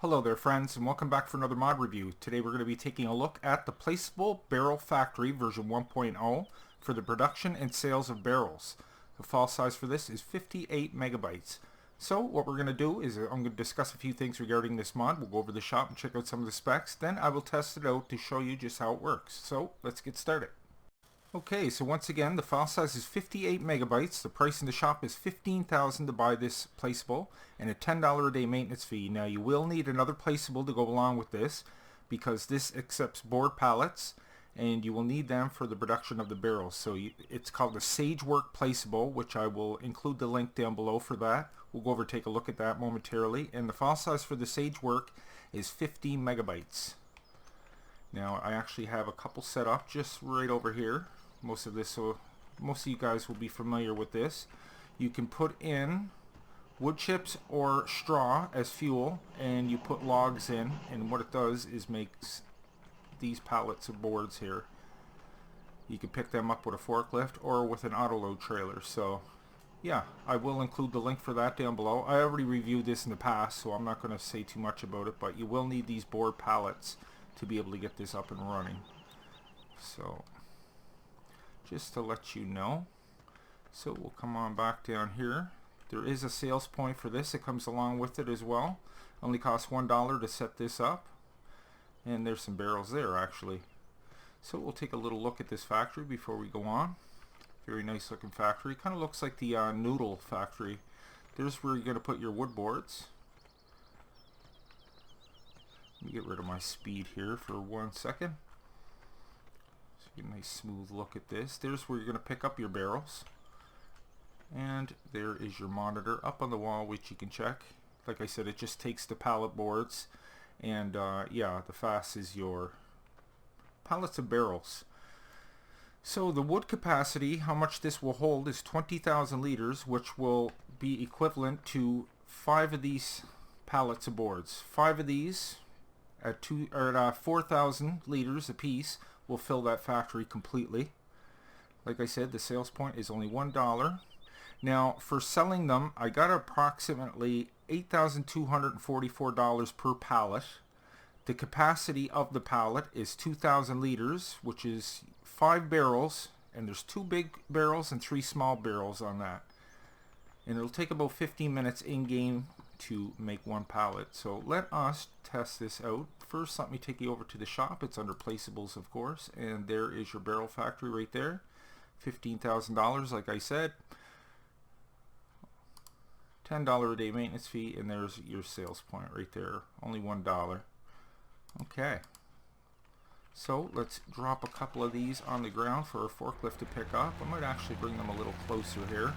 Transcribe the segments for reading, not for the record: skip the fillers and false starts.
Hello there friends, and welcome back for another mod review. Today we're going to be taking a look at the Placeable Barrel Factory version 1.0 for the production and sales of barrels. The file size for this is 58 megabytes. So what we're going to do is I'm going to discuss a few things regarding this mod. We'll go over the shop and check out some of the specs. Then I will test it out to show you just how it works. So let's get started. Okay, so once again, the file size is 58 megabytes. The price in the shop is $15,000 to buy this Placeable and a $10 a day maintenance fee. Now you will need another Placeable to go along with this because this accepts board pallets and you will need them for the production of the barrels. So it's called the Saegwerk Placeable, which I will include the link down below for that. We'll go over and take a look at that momentarily. And the file size for the Saegwerk is 15 megabytes. Now I actually have a couple set up just right over here. Most of you guys will be familiar with this. You can put in wood chips or straw as fuel, and you put logs in, and what it does is makes these pallets of boards here. You can pick them up with a forklift or with an auto load trailer. So yeah, I will include the link for that down below. I already reviewed this in the past, so I'm not going to say too much about it, but you will need these board pallets to be able to get this up and running. So just to let you know, so we'll come on back down here. There is a sales point for this. It comes along with it as well. Only costs $1 to set this up, and there's some barrels there actually. So we'll take a little look at this factory before we go on. Very nice looking factory. Kind of looks like the noodle factory. There's where you're going to put your wood boards. Let me get rid of my speed here for 1 second. Get a nice smooth look at this. There's where you're going to pick up your barrels, and there is your monitor up on the wall, which you can check. Like I said, it just takes the pallet boards, and yeah, the FAS is your pallets of barrels. So the wood capacity, how much this will hold, is 20,000 liters, which will be equivalent to 5 of these pallets of boards. 5 of these at 4,000 liters a piece will fill that factory completely. Like I said, the sales point is only $1. Now for selling them, I got approximately $8,244 per pallet. The capacity of the pallet is 2,000 liters, which is 5 barrels, and there's 2 big barrels and 3 small barrels on that. And it'll take about 15 minutes in game to make 1 pallet. So let us test this out. First, let me take you over to the shop. It's under Placeables, of course, and there is your barrel factory right there. $15,000, like I said. $10 a day maintenance fee, and there's your sales point right there. Only $1. Okay. So let's drop a couple of these on the ground for a forklift to pick up. I might actually bring them a little closer here.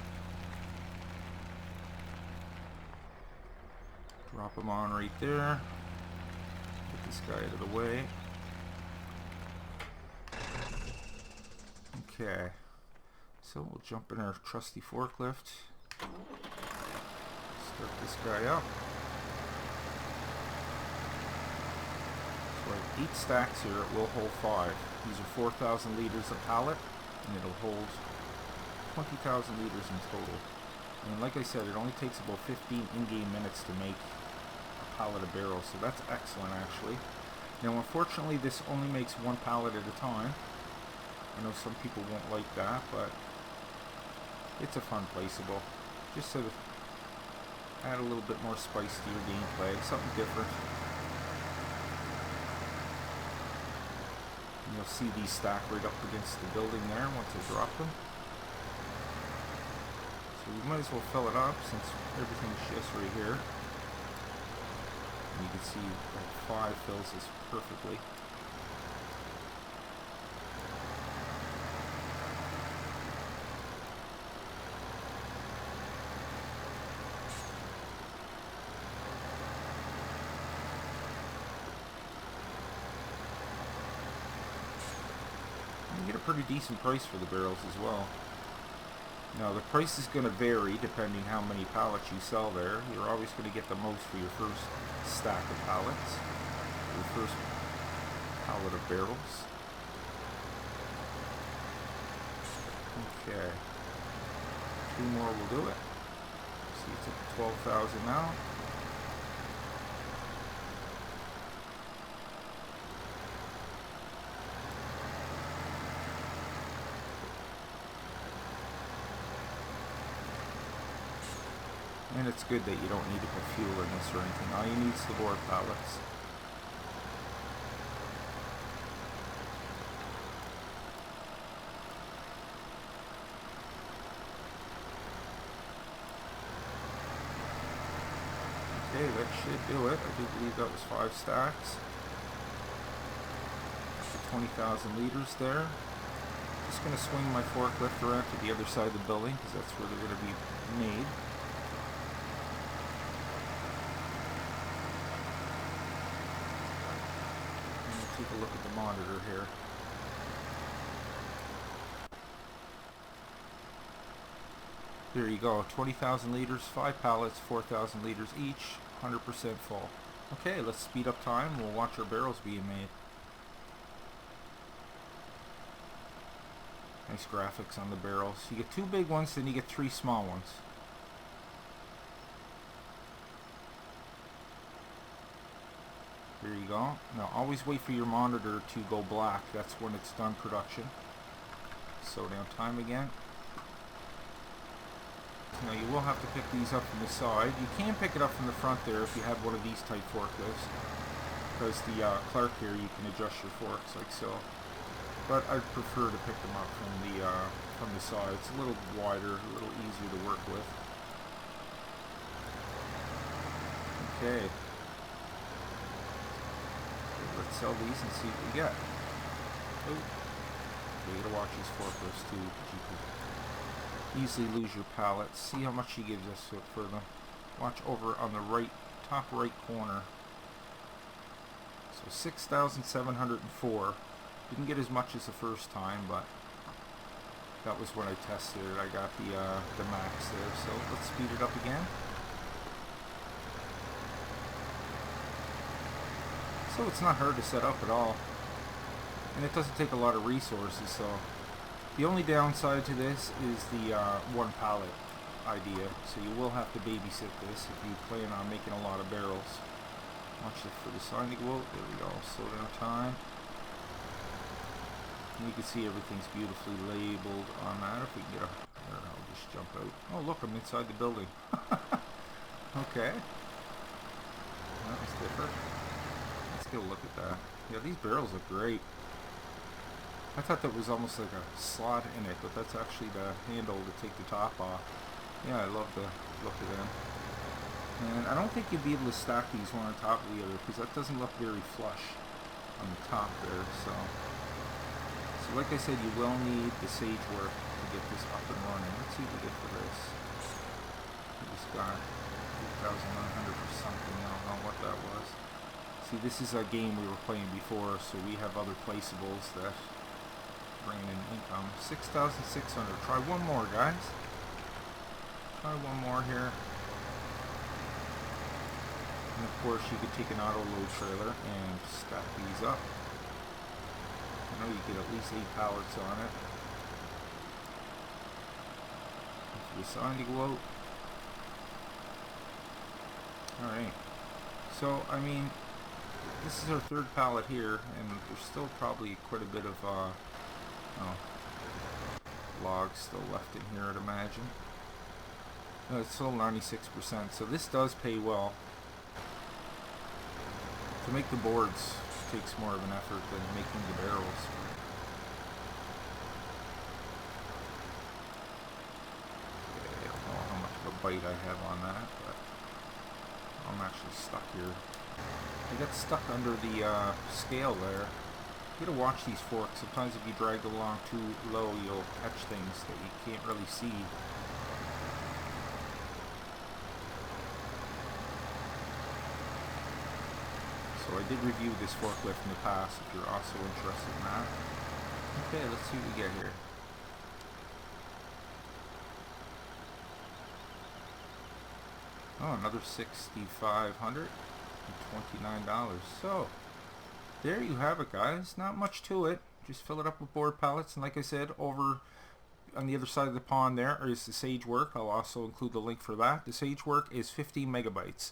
Drop them on right there. Get this guy out of the way. Okay. So we'll jump in our trusty forklift. Start this guy up. So I have 8 stacks here. It will hold 5. These are 4,000 liters a pallet, and it'll hold 20,000 liters in total. And like I said, it only takes about 15 in-game minutes to make a pallet of barrels, so that's excellent actually. Now unfortunately this only makes 1 pallet at a time. I know some people won't like that, but it's a fun Placeable. Just to add a little bit more spice to your gameplay, something different. And you'll see these stack right up against the building there once I drop them. So we might as well fill it up since everything's just right here. And you can see that 5 fills this perfectly. You get a pretty decent price for the barrels as well. Now the price is going to vary depending how many pallets you sell there. You're always going to get the most for your first stack of pallets, your first pallet of barrels. Okay, 2 more will do it. See, it's at 12,000 now. And it's good that you don't need to put fuel in this or anything. All you need is the board pallets. Okay, that should do it. I do believe that was 5 stacks. 20,000 liters there. Just going to swing my forklift around to the other side of the building because that's where they're going to be made. And we'll take a look at the monitor here. There you go, 20,000 liters, 5 pallets, 4,000 liters each, 100% full. Okay, let's speed up time. We'll watch our barrels being made. Nice graphics on the barrels. You get 2 big ones, then you get 3 small ones. There you go. Now always wait for your monitor to go black. That's when it's done production. Slow down time again. Now you will have to pick these up from the side. You can pick it up from the front there if you have one of these type forklifts. Because the Clark here, you can adjust your forks like so. But I'd prefer to pick them up from the side. It's a little wider, a little easier to work with. Okay. Let's sell these and see what we get. Oh, you gotta watch these forklifts too, because you could easily lose your pallets. See how much he gives us for them. Watch over on the right, top right corner. So 6,704. Didn't get as much as the first time, but that was when I tested it. I got the max there. So let's speed it up again. So it's not hard to set up at all, and it doesn't take a lot of resources. So the only downside to this is the 1 pallet idea. So you will have to babysit this if you plan on making a lot of barrels. Watch it for the sign to go out. There we go. Slow down time. And you can see everything's beautifully labeled on that. If we can get a... There, I'll just jump out. Oh look, I'm inside the building. Okay. That was different. Let's get a look at that. Yeah, these barrels look great. I thought that was almost like a slot in it, but that's actually the handle to take the top off. Yeah, I love the look of them. And I don't think you'd be able to stack these one on top of the other because that doesn't look very flush on the top there. So like I said, you will need the Saegwerk to get this up and running. Let's see what we get for this. We just got 8,900 for something. I don't know what that was. See, this is a game we were playing before, so we have other placeables that bring in income. 6,600. Try one more, guys. Try one more here. And of course, you could take an auto load trailer and stack these up. I know you get at least 8 pallets on it. For the sign to go out. Alright. So, I mean, this is our 3rd pallet here, and there's still probably quite a bit of logs still left in here, I'd imagine. It's still 96%, so this does pay well. To make the boards takes more of an effort than making the barrels. Okay, I don't know how much of a bite I have on that, but I'm actually stuck here. I got stuck under the scale there. You gotta watch these forks. Sometimes if you drag them along too low, you'll catch things that you can't really see. So I did review this forklift in the past if you're also interested in that. Okay, let's see what we get here. Oh, another $6,529. So, there you have it, guys. Not much to it. Just fill it up with board pallets, and like I said, over on the other side of the pond there is the Saegwerk. I'll also include the link for that. The Saegwerk is 15 megabytes.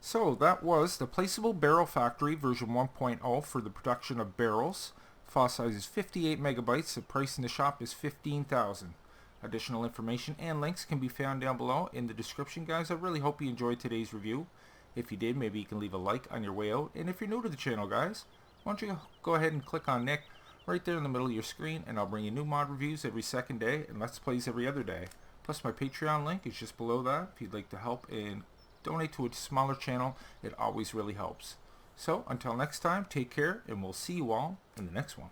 So that was the Placeable Barrel Factory version 1.0 for the production of barrels. File size is 58 megabytes. The price in the shop is $15,000. Additional information and links can be found down below in the description, guys. I really hope you enjoyed today's review. If you did, maybe you can leave a like on your way out. And if you're new to the channel, guys, why don't you go ahead and click on Nick right there in the middle of your screen, and I'll bring you new mod reviews every second day and Let's Plays every other day. Plus my Patreon link is just below that. If you'd like to help and donate to a smaller channel, it always really helps. So until next time, take care, and we'll see you all in the next one.